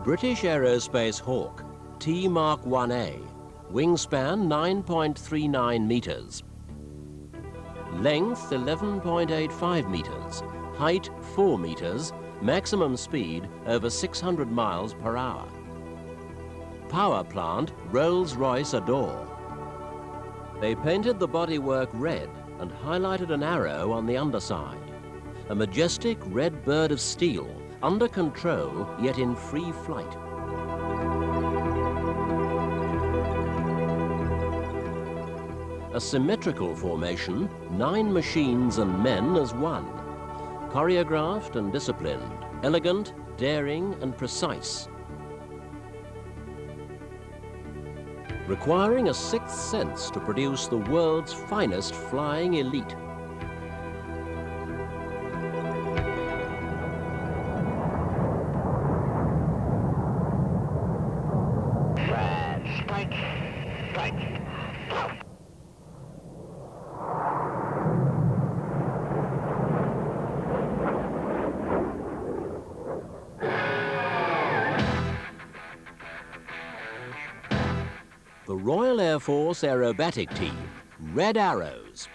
British Aerospace Hawk, T Mark 1A, wingspan 9.39 meters. Length 11.85 meters, height 4 meters, maximum speed over 600 miles per hour. Power plant, Rolls-Royce Adore. They painted the bodywork red and highlighted an arrow on the underside. A majestic red bird of steel, under control yet in free flight. A symmetrical formation, 9 machines and men as one. Choreographed and disciplined, elegant, daring and precise. Requiring a sixth sense to produce the world's finest flying elite. The Royal Air Force Aerobatic Team, Red Arrows.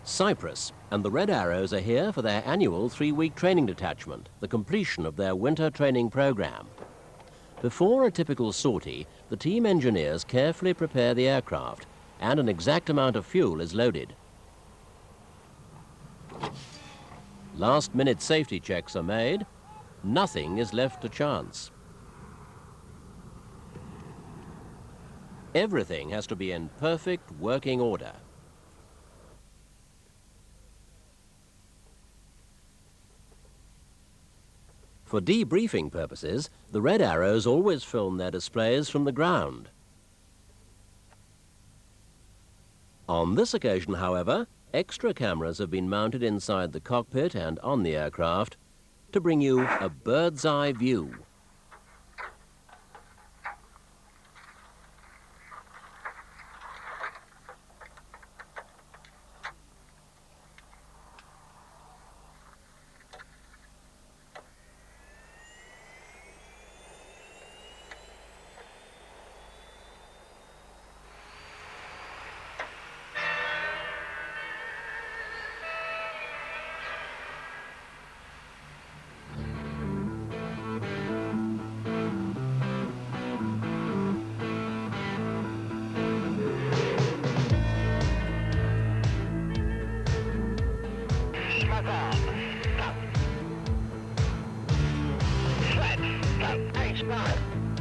Cyprus, and the Red Arrows are here for their annual 3-week training detachment, the completion of their winter training program. Before a typical sortie, the team engineers carefully prepare the aircraft and an exact amount of fuel is loaded. Last-minute safety checks are made. Nothing is left to chance. Everything has to be in perfect working order. For debriefing purposes, the Red Arrows always film their displays from the ground. On this occasion, however, extra cameras have been mounted inside the cockpit and on the aircraft to bring you a bird's-eye view.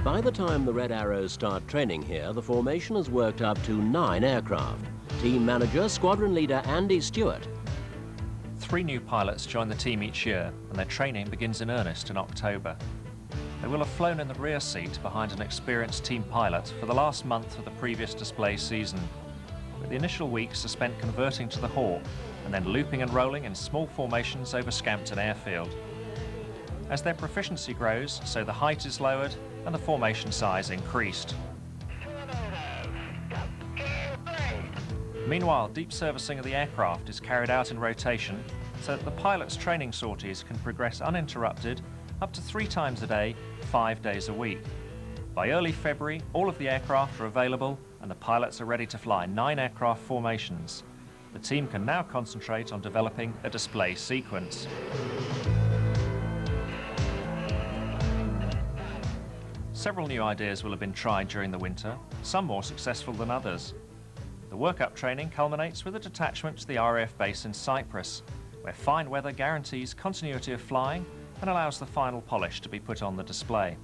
By the time the Red Arrows start training here, the formation has worked up to 9 aircraft. Team manager, squadron leader Andy Stewart. 3 new pilots join the team each year, and their training begins in earnest in October. They will have flown in the rear seat behind an experienced team pilot for the last month of the previous display season. But the initial weeks are spent converting to the Hawk and then looping and rolling in small formations over Scampton Airfield. As their proficiency grows, so the height is lowered and the formation size increased. Meanwhile, deep servicing of the aircraft is carried out in rotation so that the pilots' training sorties can progress uninterrupted up to 3 times a day, 5 days a week. By early February, all of the aircraft are available and the pilots are ready to fly 9 aircraft formations. The team can now concentrate on developing a display sequence. Several new ideas will have been tried during the winter, some more successful than others. The work-up training culminates with a detachment to the RAF base in Cyprus, where fine weather guarantees continuity of flying and allows the final polish to be put on the display.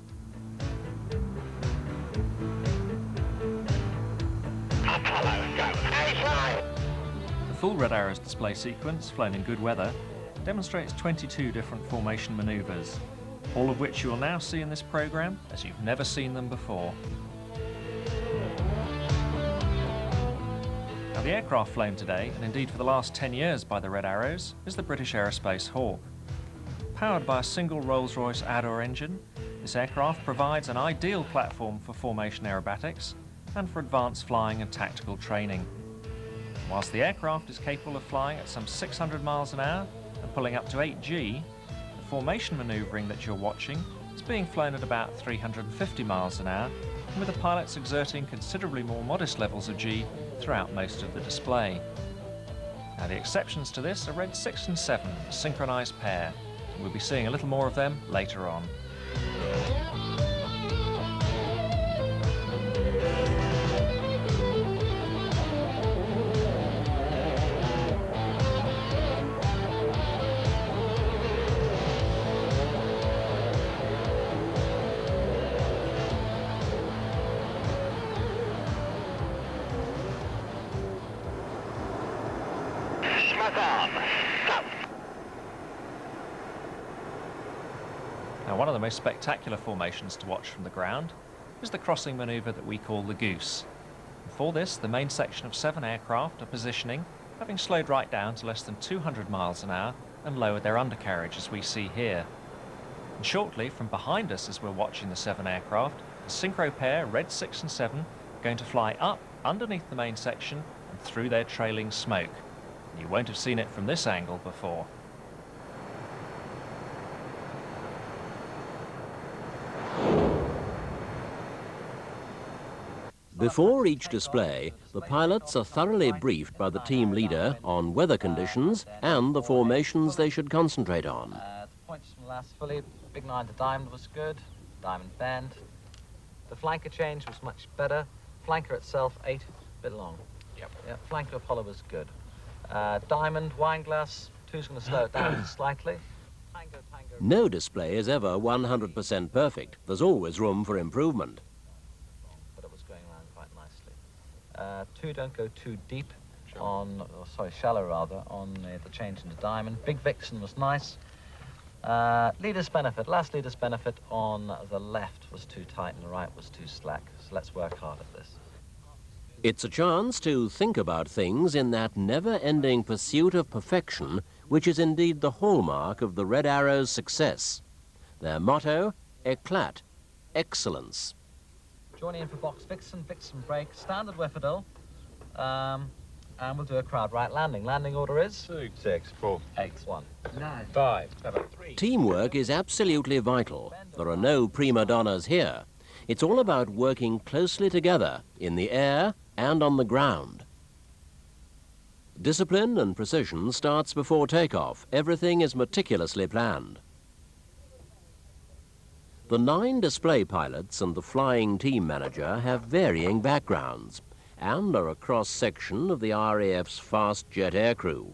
The full Red Arrows display sequence, flown in good weather, demonstrates 22 different formation manoeuvres, all of which you will now see in this program as you've never seen them before. Now, the aircraft flown today, and indeed for the last 10 years by the Red Arrows, is the British Aerospace Hawk. Powered by a single Rolls-Royce Ador engine, this aircraft provides an ideal platform for formation aerobatics and for advanced flying and tactical training. Whilst the aircraft is capable of flying at some 600 miles an hour and pulling up to 8G, the formation manoeuvring that you're watching is being flown at about 350 miles an hour, and with the pilots exerting considerably more modest levels of G throughout most of the display. Now, the exceptions to this are Red 6 and 7, a synchronized pair. We'll be seeing a little more of them later on. Now, one of the most spectacular formations to watch from the ground is the crossing manoeuvre that we call the Goose. And for this, the main section of 7 aircraft are positioning, having slowed right down to less than 200 miles an hour and lowered their undercarriage as we see here. And shortly, from behind us as we're watching the 7 aircraft, a synchro pair, Red 6 and 7, are going to fly up underneath the main section and through their trailing smoke. You won't have seen it from this angle before. Before each display, the pilots are thoroughly briefed by the team leader on weather conditions and the formations they should concentrate on. Points from last fully, big 9 to diamond was good, diamond bend. The flanker change was much better. Flanker itself, 8, a bit long. Yep, flanker Apollo was good. Diamond, wine glass, 2's going to slow it down slightly. Tango. No display is ever 100% perfect. There's always room for improvement. But it was going around quite nicely. 2, don't go too deep on, shallow rather, on the change into diamond. Big Vixen was nice. Leader's benefit, last leader's benefit on the left was too tight and the right was too slack. So let's work hard at this. It's a chance to think about things in that never-ending pursuit of perfection, which is indeed the hallmark of the Red Arrow's success. Their motto, éclate, excellence. Joining in for box Vixen, Vixen break, standard Whiffadel, and we'll do a crowd right landing. Landing order is? 6, 4, 8, 1, 9, 5, 7, 3. Teamwork is absolutely vital. There are no prima donnas here. It's all about working closely together in the air and on the ground. Discipline and precision starts before takeoff. Everything is meticulously planned. The 9 display pilots and the flying team manager have varying backgrounds and are a cross-section of the RAF's fast jet aircrew.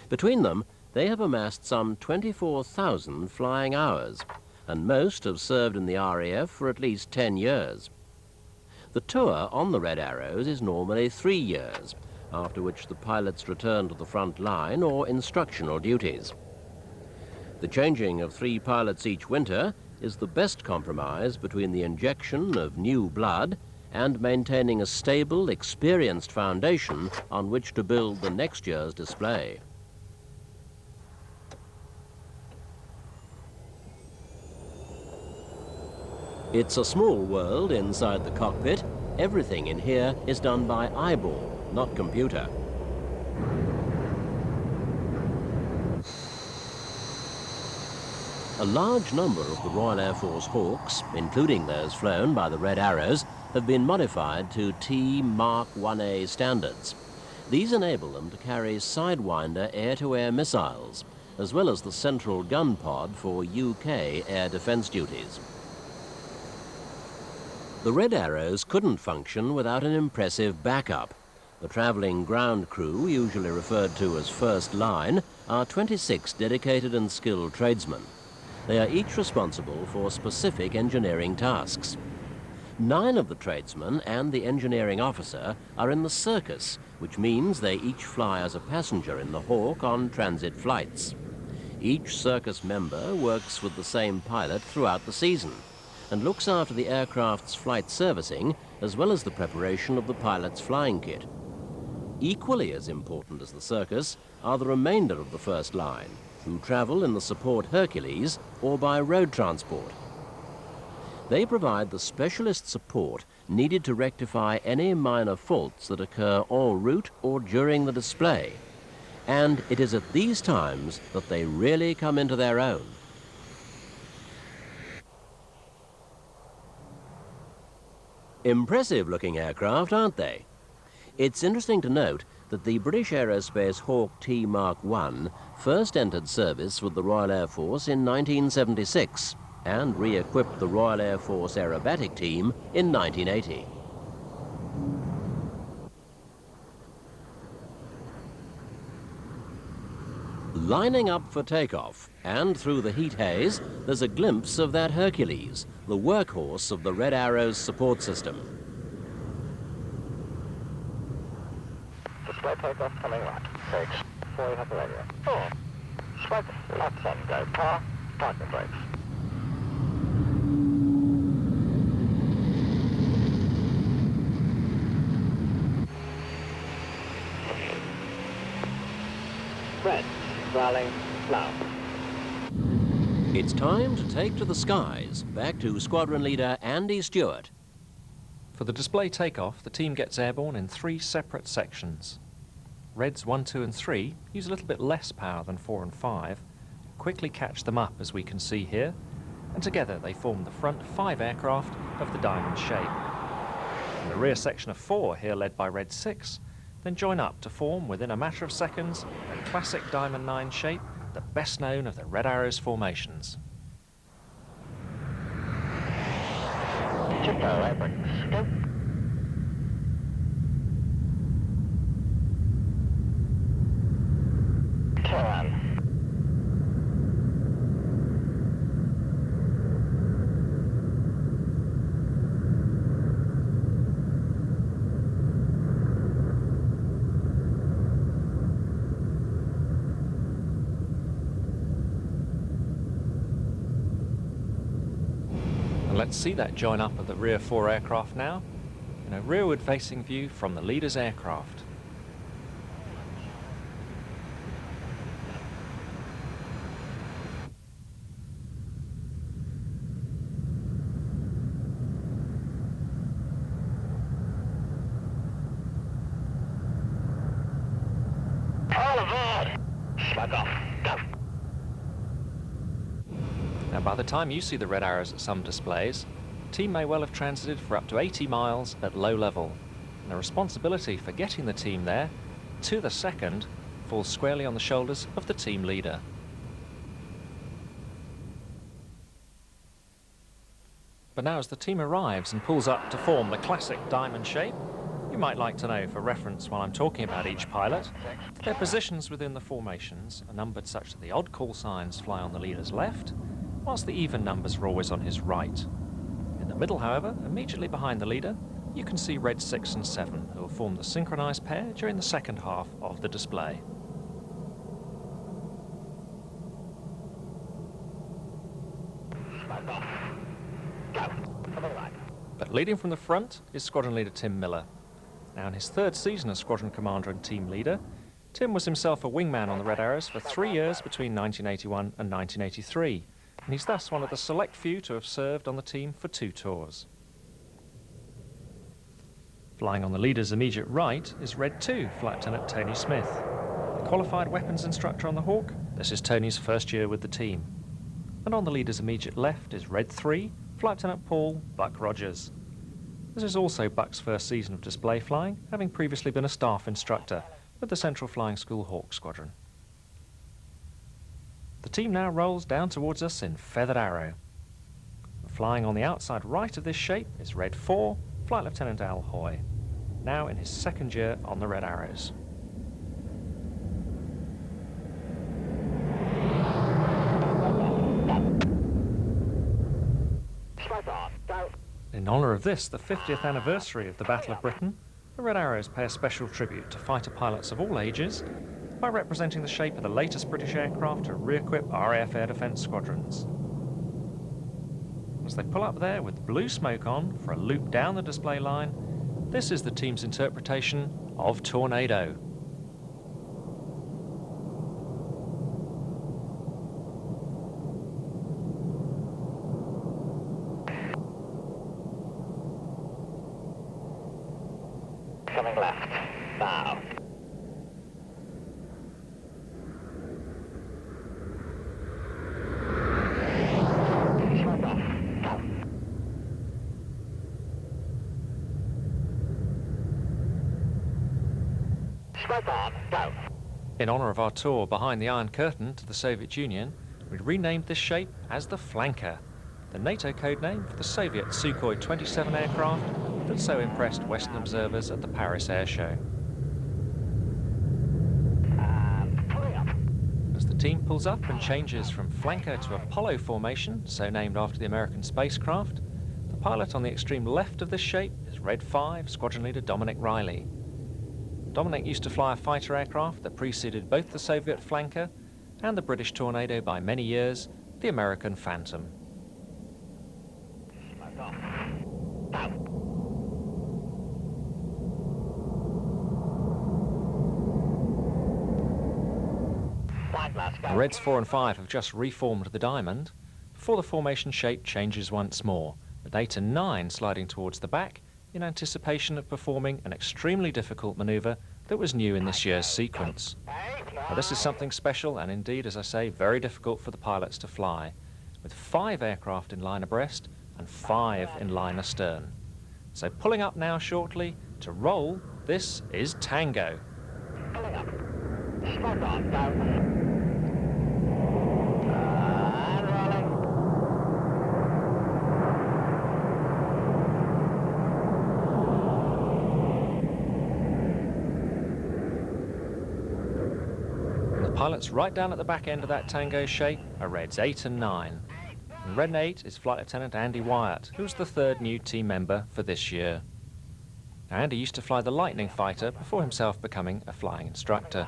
Between them, they have amassed some 24,000 flying hours, and most have served in the RAF for at least 10 years. The tour on the Red Arrows is normally 3 years, after which the pilots return to the front line or instructional duties. The changing of 3 pilots each winter is the best compromise between the injection of new blood and maintaining a stable, experienced foundation on which to build the next year's display. It's a small world inside the cockpit. Everything in here is done by eyeball, not computer. A large number of the Royal Air Force Hawks, including those flown by the Red Arrows, have been modified to T Mark 1A standards. These enable them to carry Sidewinder air-to-air missiles, as well as the central gun pod for UK air defence duties. The Red Arrows couldn't function without an impressive backup. The travelling ground crew, usually referred to as First Line, are 26 dedicated and skilled tradesmen. They are each responsible for specific engineering tasks. 9 of the tradesmen and the engineering officer are in the circus, which means they each fly as a passenger in the Hawk on transit flights. Each circus member works with the same pilot throughout the season and looks after the aircraft's flight servicing as well as the preparation of the pilot's flying kit. Equally as important as the circus are the remainder of the First Line, who travel in the support Hercules or by road transport. They provide the specialist support needed to rectify any minor faults that occur en route or during the display. And it is at these times that they really come into their own. Impressive looking aircraft, aren't they? It's interesting to note that the British Aerospace Hawk T Mark I first entered service with the Royal Air Force in 1976 and re-equipped the Royal Air Force aerobatic team in 1980. Lining up for takeoff, and through the heat haze, there's a glimpse of that Hercules, the workhorse of the Red Arrow's support system. Display takeoff coming right. 6. 4, you have the radio. 4. Swipe left and go. Car. Parking brakes. Red. Rallying. Loud. It's time to take to the skies, back to Squadron Leader Andy Stewart. For the display takeoff, the team gets airborne in 3 separate sections. Reds 1, 2 and 3 use a little bit less power than 4 and 5, quickly catch them up as we can see here, and together they form the front 5 aircraft of the diamond shape. and the rear section of 4, here led by Red 6, then join up to form, within a matter of seconds, a classic Diamond 9 shape, the best known of the Red Arrows formations. Go. Turn. And let's see that join up of the rear 4 aircraft now, in a rearward facing view from the leader's aircraft. All aboard. Smoke off. Go. Now, by the time you see the Red Arrows at some displays, the team may well have transited for up to 80 miles at low level, and the responsibility for getting the team there, to the second, falls squarely on the shoulders of the team leader. But now as the team arrives and pulls up to form the classic diamond shape, you might like to know, for reference while I'm talking about each pilot, their positions within the formations are numbered such that the odd call signs fly on the leader's left, whilst the even numbers are always on his right. In the middle, however, immediately behind the leader, you can see Red 6 and 7, who will form the synchronized pair during the second half of the display. Smoke off. Go. To the right. But leading from the front is Squadron Leader Tim Miller. Now, in his 3rd season as Squadron Commander and Team Leader, Tim was himself a wingman on the Red Arrows for 3 years between 1981 and 1983, and he's thus one of the select few to have served on the team for 2 tours. Flying on the leader's immediate right is Red 2, Flight Lieutenant Tony Smith. A qualified weapons instructor on the Hawk, this is Tony's first year with the team. And on the leader's immediate left is Red 3, Flight Lieutenant Paul Buck Rogers. This is also Buck's first season of display flying, having previously been a staff instructor with the Central Flying School Hawk Squadron. The team now rolls down towards us in Feathered Arrow. Flying on the outside right of this shape is Red 4, Flight Lieutenant Al Hoy, now in his 2nd year on the Red Arrows. Smoke off. Go. In honour of this, the 50th anniversary of the Battle of Britain, the Red Arrows pay a special tribute to fighter pilots of all ages by representing the shape of the latest British aircraft to re-equip RAF air defence squadrons. As they pull up there with blue smoke on for a loop down the display line, this is the team's interpretation of Tornado. Coming left. Now. Smoke off. Go. Smoke on. Go. In honour of our tour behind the Iron Curtain to the Soviet Union, we renamed this shape as the Flanker, the NATO code name for the Soviet Sukhoi 27 aircraft that so impressed Western observers at the Paris Air Show. Pulling up. As the team pulls up and changes from flanker to Apollo formation, so named after the American spacecraft, the pilot on the extreme left of this shape is Red 5, Squadron Leader Dominic Riley. Dominic used to fly a fighter aircraft that preceded both the Soviet Flanker and the British Tornado by many years, the American Phantom. Smoke off. Go. The Reds 4 and 5 have just reformed the Diamond before the formation shape changes once more, with 8 and 9 sliding towards the back in anticipation of performing an extremely difficult manoeuvre that was new in this year's sequence. Now, this is something special and indeed, as I say, very difficult for the pilots to fly, with 5 aircraft in line abreast and 5 in line astern. So pulling up now shortly to roll, this is Tango. Pulling up. Spot on, go. And rolling. And the pilots right down at the back end of that Tango shape are Reds 8 and 9. And Red 8 is Flight Lieutenant Andy Wyatt, who's the third new team member for this year. Now, Andy used to fly the Lightning fighter before himself becoming a flying instructor.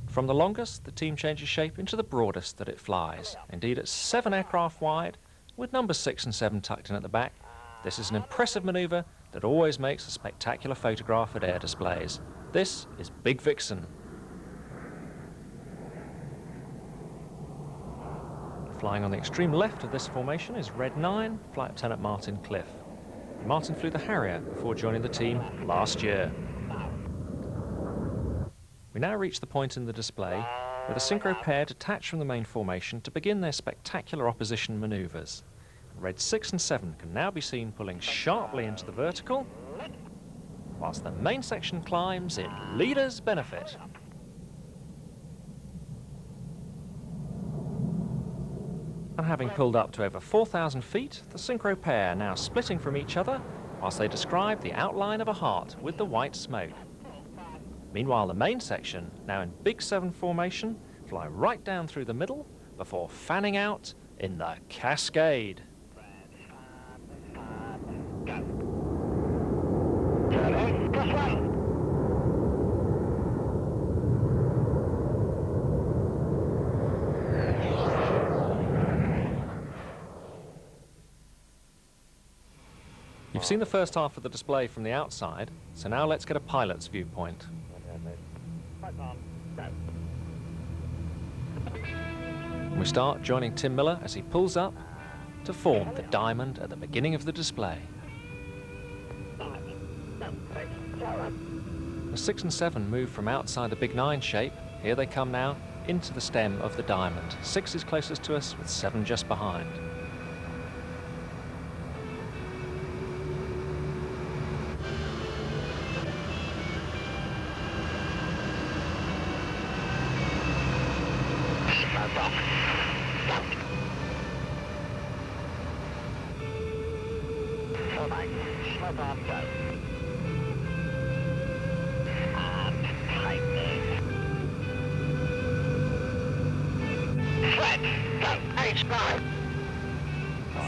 From the longest, the team changes shape into the broadest that it flies. Indeed, it's 7 aircraft wide, with numbers 6 and 7 tucked in at the back. This is an impressive manoeuvre that always makes a spectacular photograph at air displays. This is Big Vixen. Flying on the extreme left of this formation is Red 9, Flight Lieutenant Martin Cliff. Martin flew the Harrier before joining the team last year. We now reach the point in the display where the synchro pair detach from the main formation to begin their spectacular opposition manoeuvres. Reds 6 and 7 can now be seen pulling sharply into the vertical, whilst the main section climbs in leader's benefit. And having pulled up to over 4,000 feet, the synchro pair are now splitting from each other whilst they describe the outline of a heart with the white smoke. Meanwhile, the main section, now in Big 7 formation, fly right down through the middle before fanning out in the Cascade. You've seen the first half of the display from the outside, so now let's get a pilot's viewpoint. And we start joining Tim Miller as he pulls up to form the diamond at the beginning of the display. The 6 and 7 move from outside the Big 9 shape. Here they come now into the stem of the diamond. 6 is closest to us with 7 just behind.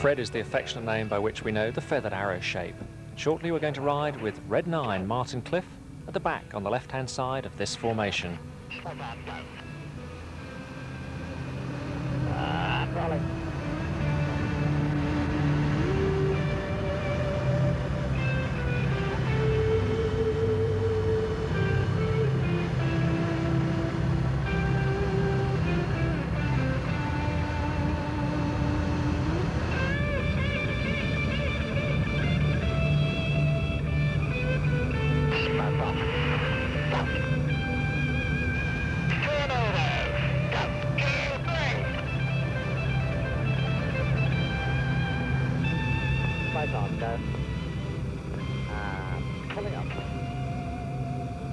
Fred is the affectionate name by which we know the feathered arrow shape. Shortly we're going to ride with Red 9 Martin Cliff at the back on the left-hand side of this formation.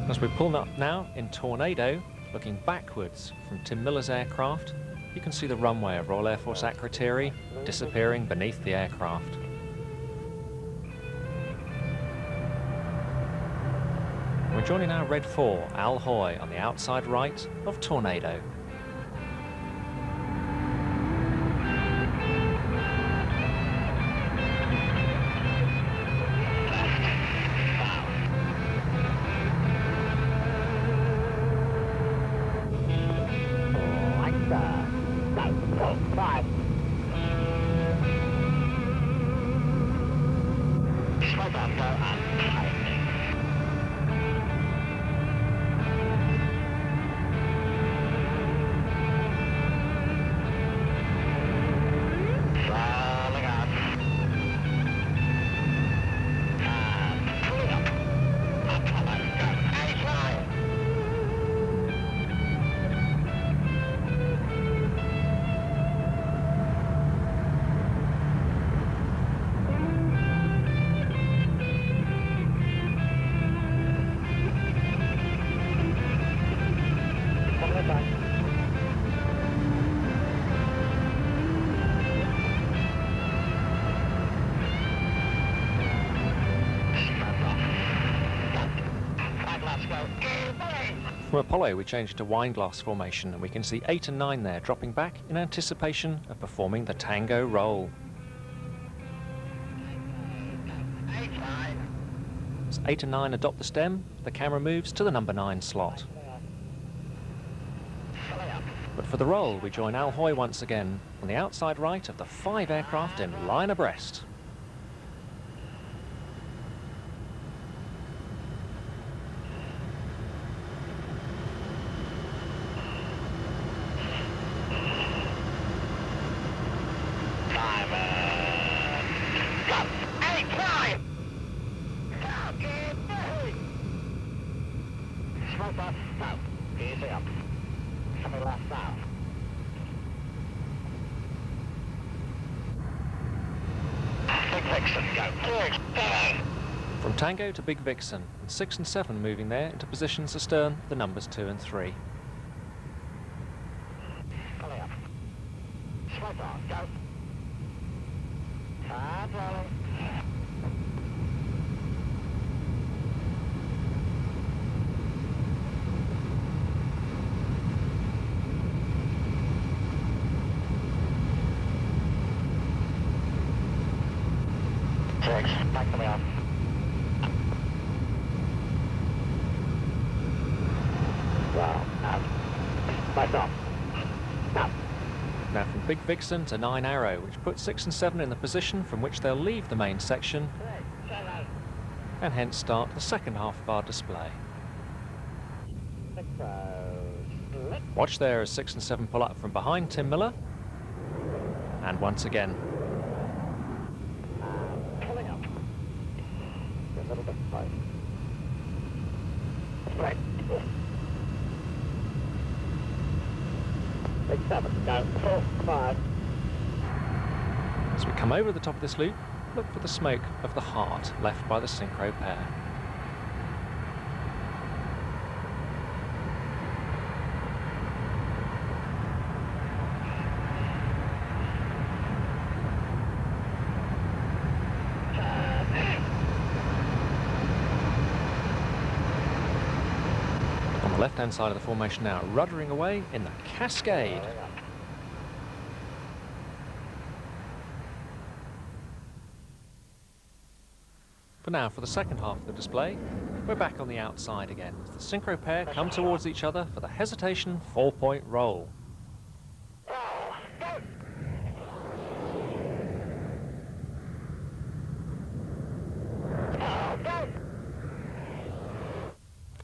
As we pull up now in Tornado, looking backwards from Tim Miller's aircraft, you can see the runway of Royal Air Force Akrotiri disappearing beneath the aircraft. We're joining our Red 4, Al Hoy, on the outside right of Tornado. From Apollo, we change to wine glass formation, and we can see 8 and 9 there dropping back in anticipation of performing the tango roll. As 8 and 9 adopt the stem, the camera moves to the number 9 slot. But for the roll, we join Al Hoy once again on the outside right of the 5 aircraft in line abreast. From Tango to Big Vixen, and 6 and 7 moving there into positions astern the numbers 2 and 3. Back to me off. Wow. Back off. Now from Big Vixen to 9 Arrow, which puts 6 and 7 in the position from which they'll leave the main section and hence start the second half of our display. Watch there as 6 and 7 pull up from behind Tim Miller, and once again. Right. 6, 7, go. 4, 5. As we come over the top of this loop, look for the smoke of the heart left by the synchro pair. Left-hand side of the formation now, ruddering away in the Cascade. But now, for the second half of the display, we're back on the outside again, as the synchro pair come towards each other for the hesitation 4-point roll.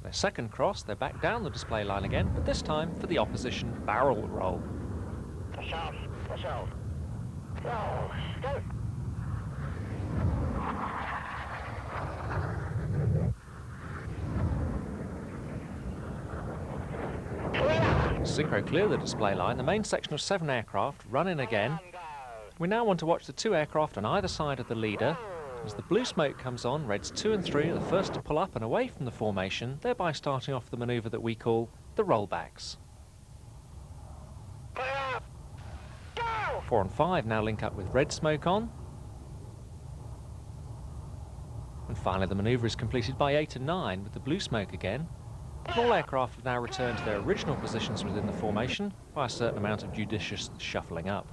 Their second cross, they're back down the display line again, but this time for the opposition barrel roll. Push off. Roll. Go. Synchro clear the display line, the main section of 7 aircraft run in again. We now want to watch the 2 aircraft on either side of the leader. As the blue smoke comes on, Reds 2 and 3 are the first to pull up and away from the formation, thereby starting off the manoeuvre that we call the rollbacks. 4 and 5 now link up with red smoke on. And finally the manoeuvre is completed by 8 and 9 with the blue smoke again. All aircraft have now returned to their original positions within the formation by a certain amount of judicious shuffling up.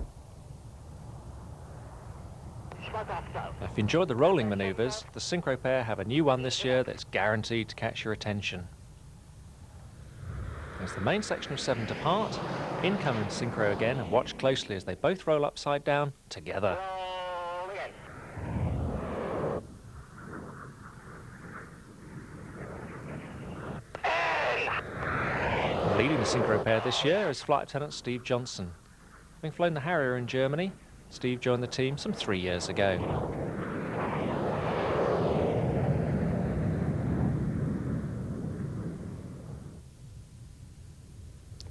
Now, if you enjoyed the rolling manoeuvres, the synchro pair have a new one this year that's guaranteed to catch your attention. As the main section of 7 depart, incoming synchro again, and watch closely as they both roll upside down together. Leading the synchro pair this year is Flight Lieutenant Steve Johnson. Having flown the Harrier in Germany, Steve joined the team some 3 years ago.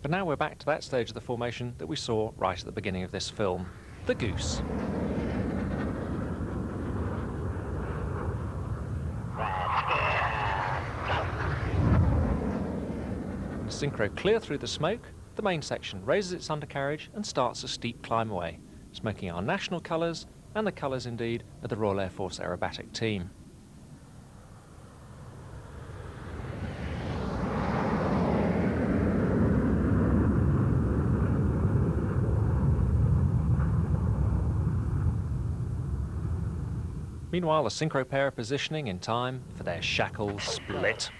But now we're back to that stage of the formation that we saw right at the beginning of this film, the goose. Synchro clear through the smoke, the main section raises its undercarriage and starts a steep climb away, smoking our national colours and the colours indeed of the Royal Air Force aerobatic team. Meanwhile, the synchro pair are positioning in time for their shackle split.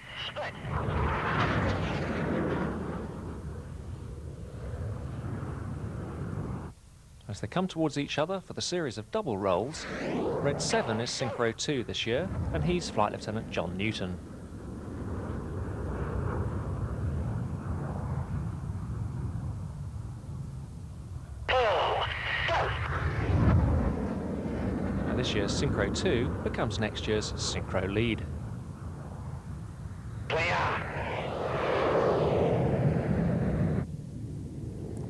As they come towards each other for the series of double rolls, Red 7 is Synchro 2 this year, and he's Flight Lieutenant John Newton. Now this year's Synchro 2 becomes next year's Synchro Lead.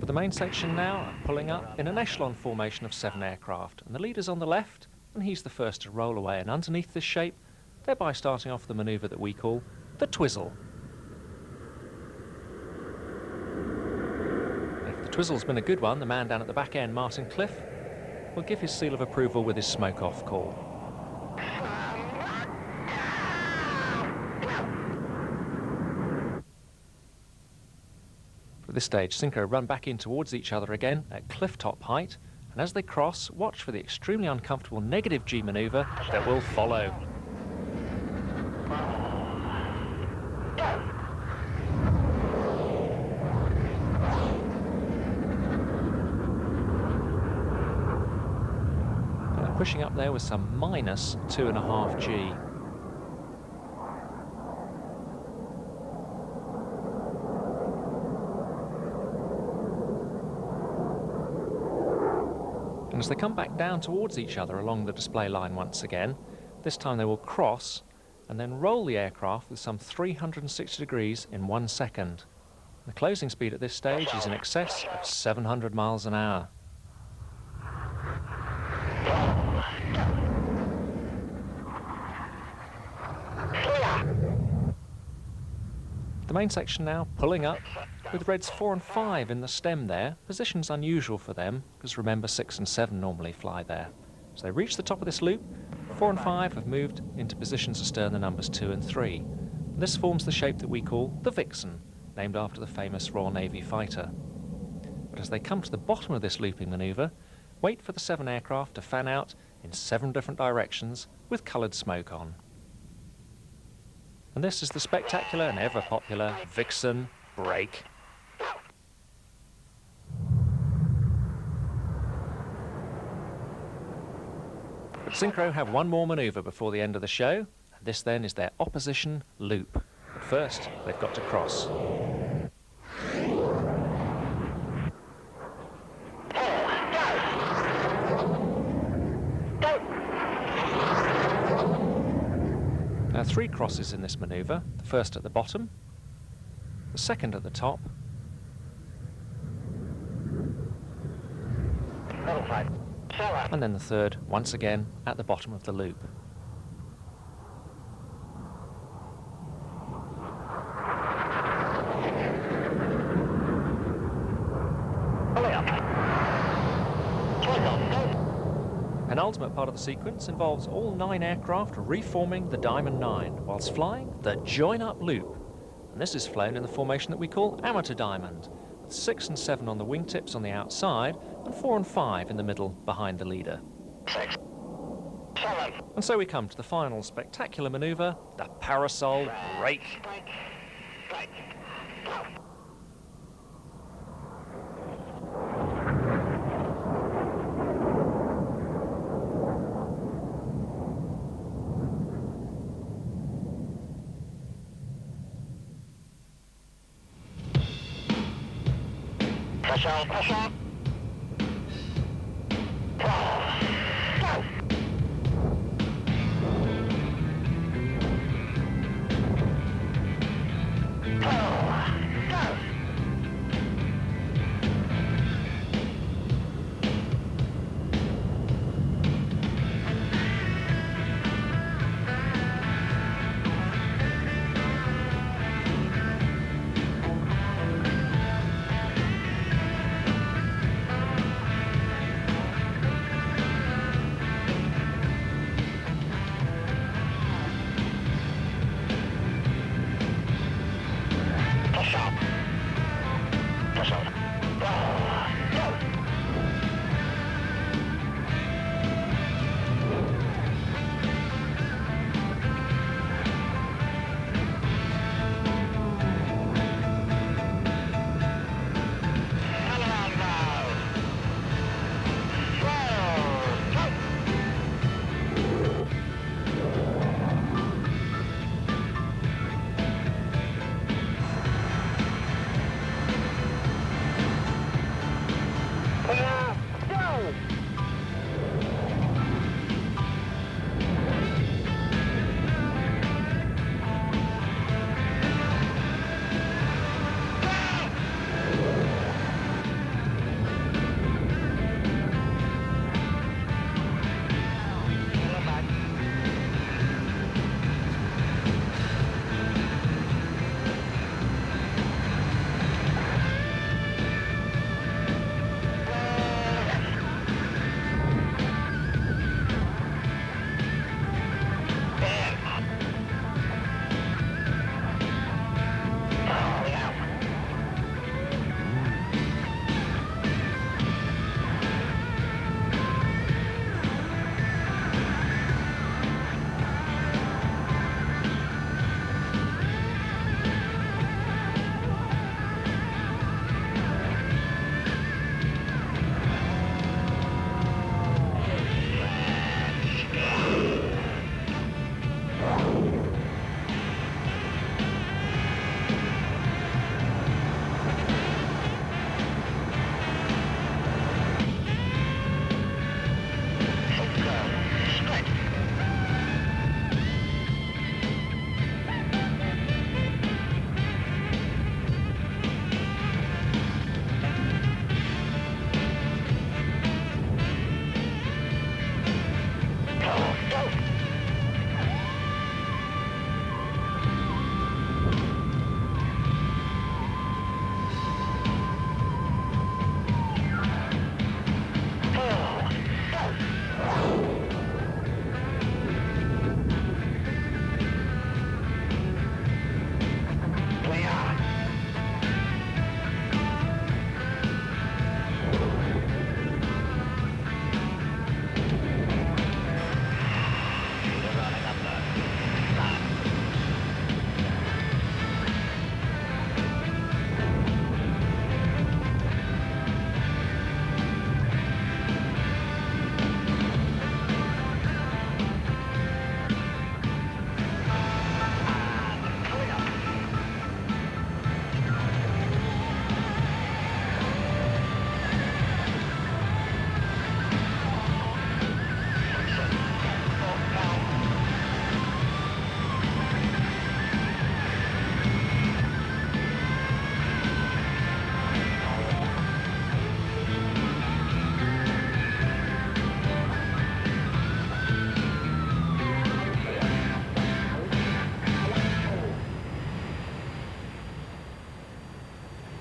The main section now are pulling up in an echelon formation of 7 aircraft, and the leader's on the left, and he's the first to roll away and underneath this shape, thereby starting off the manoeuvre that we call the twizzle. If the twizzle's been a good one, the man down at the back end, Martin Cliff, will give his seal of approval with his smoke-off call. At this stage, Synchro run back in towards each other again at cliff-top height, and as they cross, watch for the extremely uncomfortable negative G manoeuvre that will follow. And pushing up there with some minus 2.5 G. And as they come back down towards each other along the display line once again, this time they will cross and then roll the aircraft with some 360 degrees in 1 second. The closing speed at this stage is in excess of 700 miles an hour. The main section now pulling up, with Reds 4 and 5 in the stem there. Positions unusual for them, because remember 6 and 7 normally fly there. So they reach the top of this loop, 4 and 5 have moved into positions astern the numbers 2 and 3. And this forms the shape that we call the Vixen, named after the famous Royal Navy fighter. But as they come to the bottom of this looping manoeuvre, wait for the 7 aircraft to fan out in 7 different directions with coloured smoke on. And this is the spectacular and ever popular Vixen break. But Synchro have one more manoeuvre before the end of the show, and this then is their opposition loop. But first, they've got to cross. Now 3 crosses in this manoeuvre, the first at the bottom, the second at the top, and then the third, once again, at the bottom of the loop. An ultimate part of the sequence involves all 9 aircraft reforming the Diamond 9 whilst flying the join-up loop. And this is flown in the formation that we call amateur diamond, with 6 and 7 on the wingtips on the outside and 4 and 5 in the middle behind the leader. 6, 7. And so we come to the final spectacular manoeuvre, the parasol break. Break. Go. Pressure, pressure. 12. Go.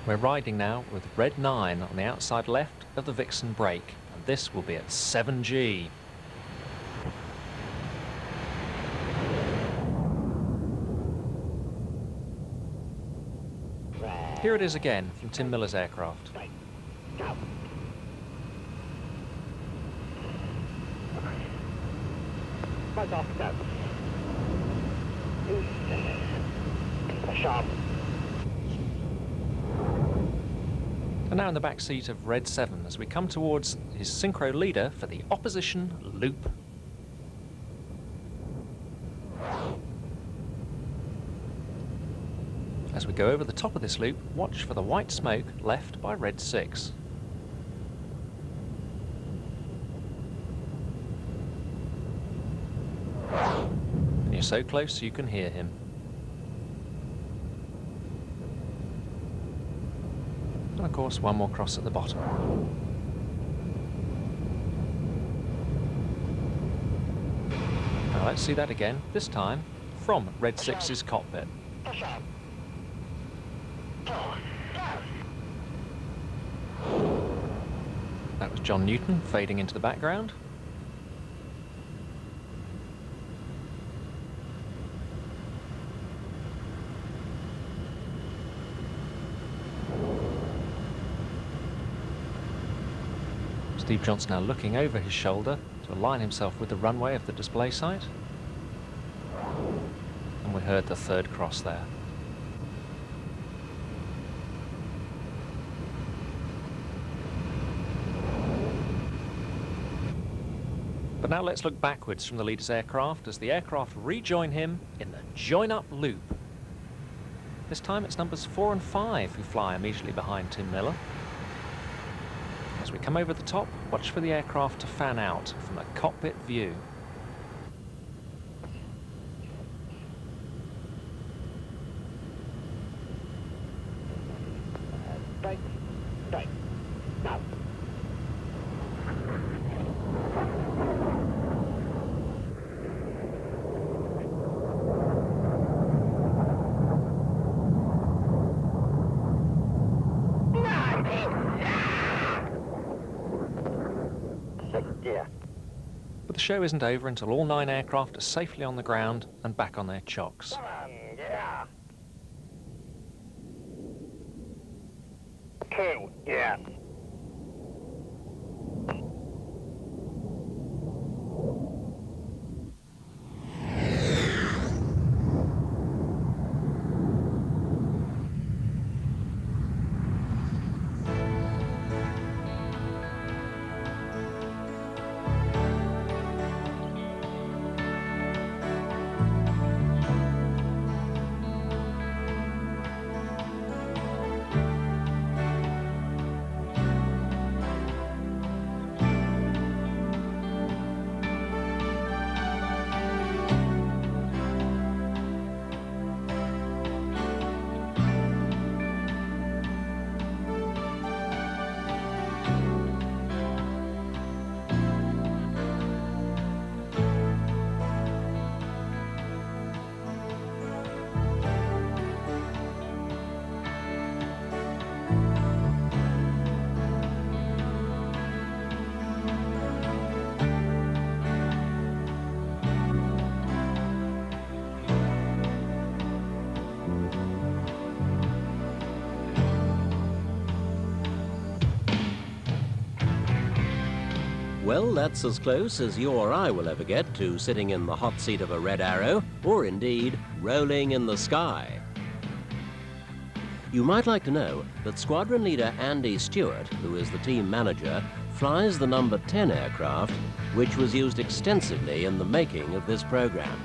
We're riding now with red 9 on the outside left of the Vixen brake, and this will be at 7G. Here it is again from Tim Miller's aircraft. Go. Right off, go. Sharp. And now in the back seat of red 7 as we come towards his synchro leader for the opposition loop. As we go over the top of this loop, watch for the white smoke left by red 6. And you're so close you can hear him. And of course, one more cross at the bottom. Now let's see that again, this time from red 6's cockpit. That was John Newton fading into the background. Steve Johnson now looking over his shoulder to align himself with the runway of the display site. And we heard the third cross there. But now let's look backwards from the leader's aircraft as the aircraft rejoin him in the join-up loop. This time it's numbers 4 and 5 who fly immediately behind Tim Miller. As we come over the top, watch for the aircraft to fan out from a cockpit view. Brake. Brake. Now. But the show isn't over until all 9 aircraft are safely on the ground and back on their chocks. Come on, yeah. 2, yeah. Well, that's as close as you or I will ever get to sitting in the hot seat of a Red Arrow, or indeed, rolling in the sky. You might like to know that Squadron Leader Andy Stewart, who is the team manager, flies the number 10 aircraft, which was used extensively in the making of this program.